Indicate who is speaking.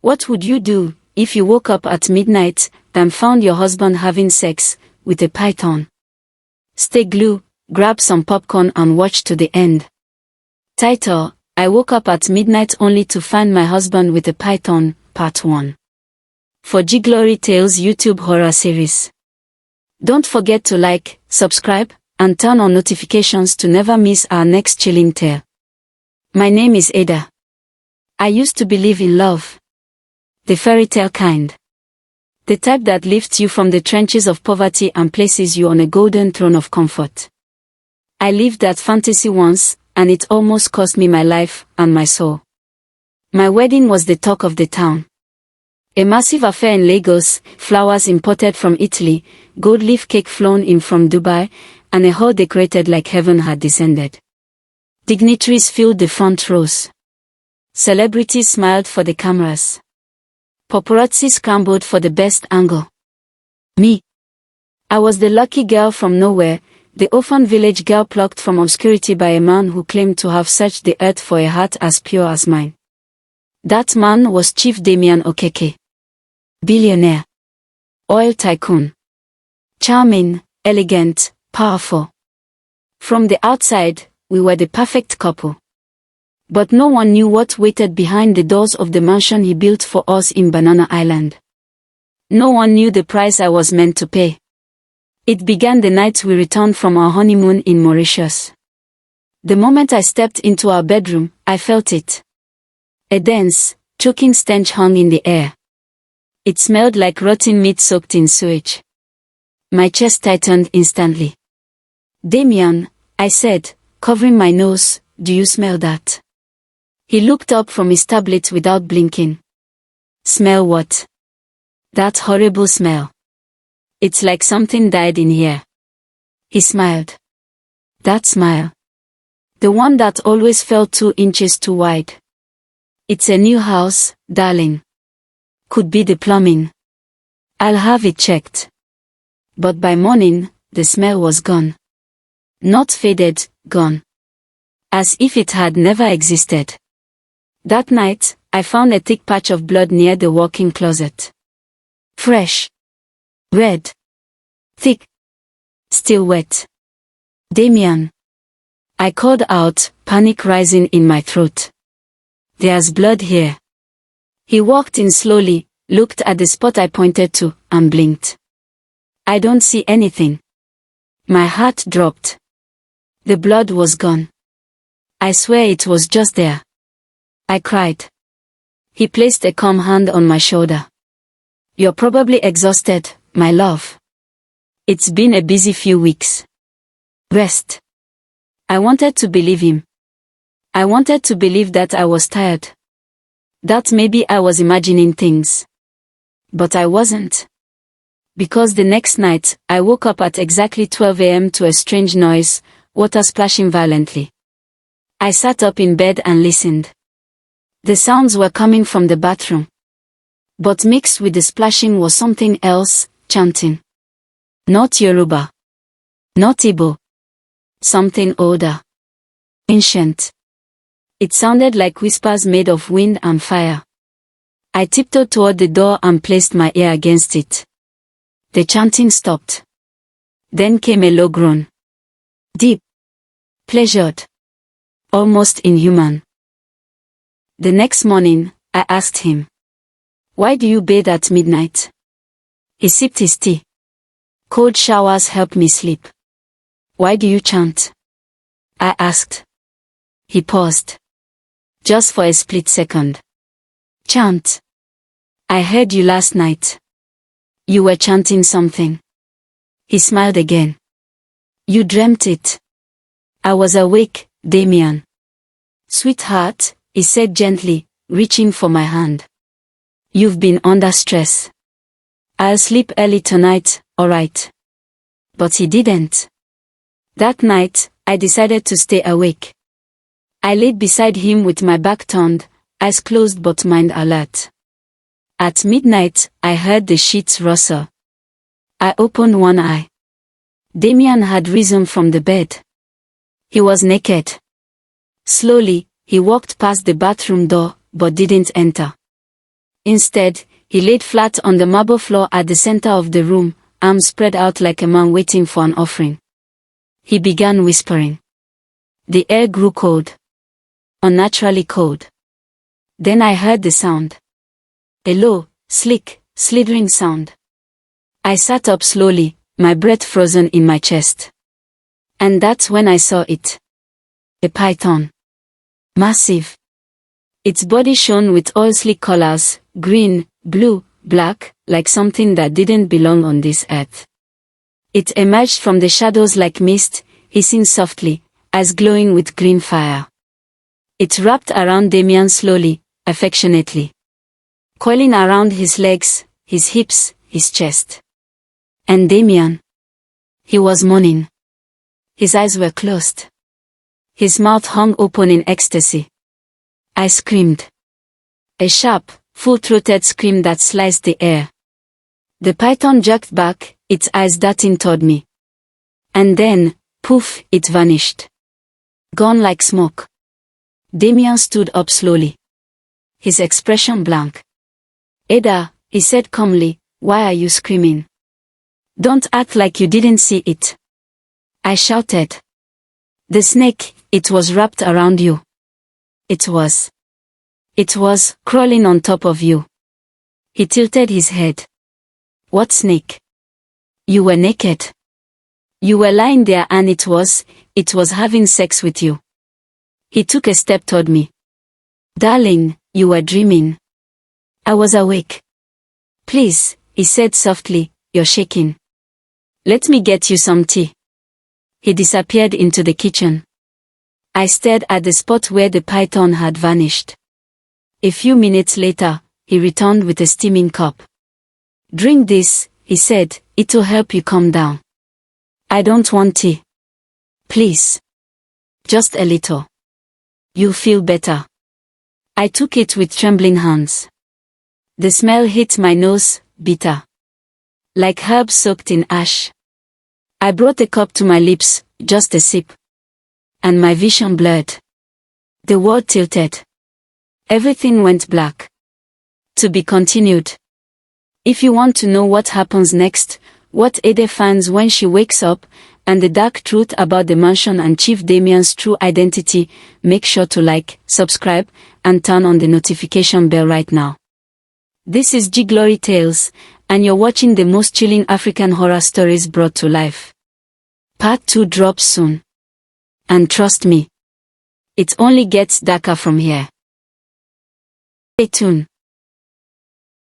Speaker 1: What would you do if you woke up at midnight and found your husband having sex with a python? Stay glued, grab some popcorn and watch to the end. Title: I woke up at midnight only to find my husband with a python, Part 1. For G-Glory Tales YouTube horror series. Don't forget to like, subscribe, and turn on notifications to never miss our next chilling tale. My name is Ada. I used to believe in love. The fairy tale kind. The type that lifts you from the trenches of poverty and places you on a golden throne of comfort. I lived that fantasy once, and it almost cost me my life and my soul. My wedding was the talk of the town. A massive affair in Lagos, flowers imported from Italy, gold leaf cake flown in from Dubai, and a hall decorated like heaven had descended. Dignitaries filled the front rows. Celebrities smiled for the cameras. Paparazzi scrambled for the best angle. Me. I was the lucky girl from nowhere, the orphan village girl plucked from obscurity by a man who claimed to have searched the earth for a heart as pure as mine. That man was Chief Damian Okeke. Billionaire. Oil tycoon. Charming, elegant, powerful. From the outside, we were the perfect couple. But no one knew what waited behind the doors of the mansion he built for us in Banana Island. No one knew the price I was meant to pay. It began the night we returned from our honeymoon in Mauritius. The moment I stepped into our bedroom, I felt it. A dense, choking stench hung in the air. It smelled like rotten meat soaked in sewage. My chest tightened instantly. "Damian," I said, covering my nose, "do you smell that?" He looked up from his tablet without blinking. "Smell what?" "That horrible smell. It's like something died in here." He smiled. That smile. The one that always felt 2 inches too wide. "It's a new house, darling. Could be the plumbing. I'll have it checked." But by morning, the smell was gone. Not faded, gone. As if it had never existed. That night, I found a thick patch of blood near the walk-in closet. Fresh. Red. Thick. Still wet. "Damian." I called out, panic rising in my throat. "There's blood here." He walked in slowly, looked at the spot I pointed to, and blinked. "I don't see anything." My heart dropped. The blood was gone. "I swear it was just there." I cried. He placed a calm hand on my shoulder. "You're probably exhausted, my love. It's been a busy few weeks. Rest." I wanted to believe him. I wanted to believe that I was tired. That maybe I was imagining things. But I wasn't. Because the next night, I woke up at exactly 12 a.m. to a strange noise, water splashing violently. I sat up in bed and listened. The sounds were coming from the bathroom. But mixed with the splashing was something else, chanting. Not Yoruba. Not Igbo. Something older. Ancient. It sounded like whispers made of wind and fire. I tiptoed toward the door and placed my ear against it. The chanting stopped. Then came a low groan. Deep. Pleasured. Almost inhuman. The next morning, I asked him, "Why do you bathe at midnight?" He sipped his tea. "Cold showers help me sleep." "Why do you chant?" I asked. He paused. Just for a split second. "Chant? I heard you last night. You were chanting something." He smiled again. "You dreamt it." "I was awake, Damian." "Sweetheart," he said gently, reaching for my hand. "You've been under stress. I'll sleep early tonight, alright." But he didn't. That night, I decided to stay awake. I laid beside him with my back turned, eyes closed but mind alert. At midnight, I heard the sheets rustle. I opened one eye. Damian had risen from the bed. He was naked. Slowly, he walked past the bathroom door, but didn't enter. Instead, he laid flat on the marble floor at the center of the room, arms spread out like a man waiting for an offering. He began whispering. The air grew cold. Unnaturally cold. Then I heard the sound. A low, slick, slithering sound. I sat up slowly, my breath frozen in my chest. And that's when I saw it. A python. Massive. Its body shone with oil-slick colors, green, blue, black, like something that didn't belong on this earth. It emerged from the shadows like mist, hissing softly, eyes glowing with green fire. It wrapped around Damien slowly, affectionately. Coiling around his legs, his hips, his chest. And Damien. He was moaning. His eyes were closed. His mouth hung open in ecstasy. I screamed. A sharp, full-throated scream that sliced the air. The python jerked back, its eyes darting toward me. And then, poof, it vanished. Gone like smoke. Damien stood up slowly. His expression blank. Ada, he said calmly, why are you screaming? Don't act like you didn't see it. I shouted. The snake, it was wrapped around you. It was crawling on top of you. He tilted his head. What snake? You were naked. You were lying there and it was having sex with you. He took a step toward me. Darling, you were dreaming. I was awake. Please, he said softly, you're shaking. Let me get you some tea. He disappeared into the kitchen. I stared at the spot where the python had vanished. A few minutes later, he returned with a steaming cup. Drink this, he said, it'll help you calm down. I don't want tea. Please. Just a little. You'll feel better. I took it with trembling hands. The smell hit my nose, bitter. Like herbs soaked in ash. I brought the cup to my lips, just a sip. And my vision blurred. The world tilted. Everything went black. To be continued. If you want to know what happens next, what Ada finds when she wakes up, and the dark truth about the mansion and Chief Damien's true identity, make sure to like, subscribe, and turn on the notification bell right now. This is G Glory Tales, and you're watching the most chilling African horror stories brought to life. Part 2 drops soon. And trust me, it only gets darker from here. Stay tuned.